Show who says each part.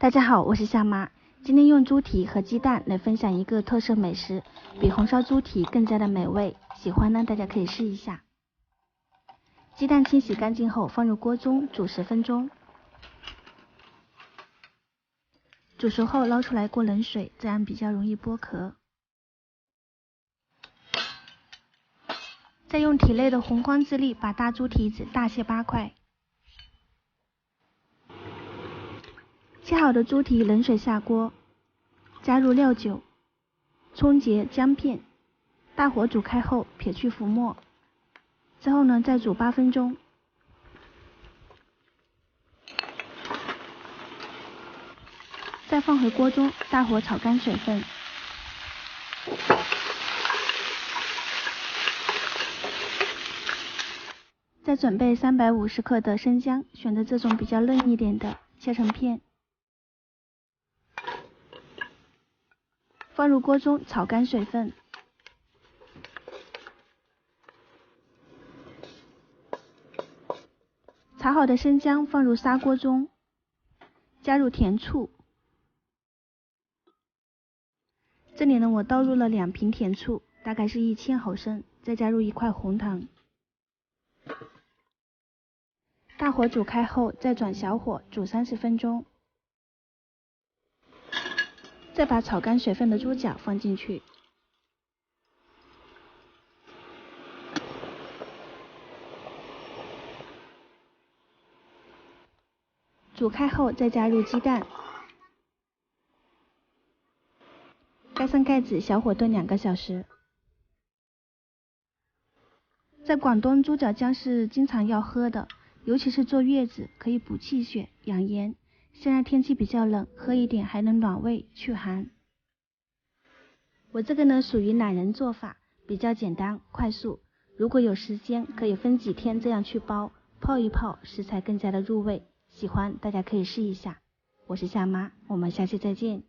Speaker 1: 大家好，我是夏妈。今天用猪蹄和鸡蛋来分享一个特色美食，比红烧猪蹄更加的美味。喜欢呢，大家可以试一下。鸡蛋清洗干净后放入锅中煮10分钟，煮熟后捞出来过冷水，这样比较容易剥壳。再用体内的洪荒之力把大猪蹄子大卸8块。切好的猪蹄冷水下锅，加入料酒、葱节、姜片，大火煮开后撇去浮沫，之后呢再煮8分钟。再放回锅中，大火炒干水分。再准备350克的生姜，选择这种比较嫩一点的，切成片。放入锅中炒干水分，炒好的生姜放入砂锅中，加入甜醋。这里呢，我倒入了2瓶甜醋，大概是1000毫升，再加入1块红糖。大火煮开后，再转小火煮30分钟。再把炒干水分的猪脚放进去，煮开后再加入鸡蛋，盖上盖子，小火炖2个小时。在广东，猪脚姜是经常要喝的，尤其是坐月子，可以补气血、养颜。现在天气比较冷，喝一点还能暖胃祛寒。我这个呢属于懒人做法，比较简单快速。如果有时间，可以分几天这样去煲，泡一泡，食材更加的入味。喜欢大家可以试一下。我是夏妈，我们下期再见。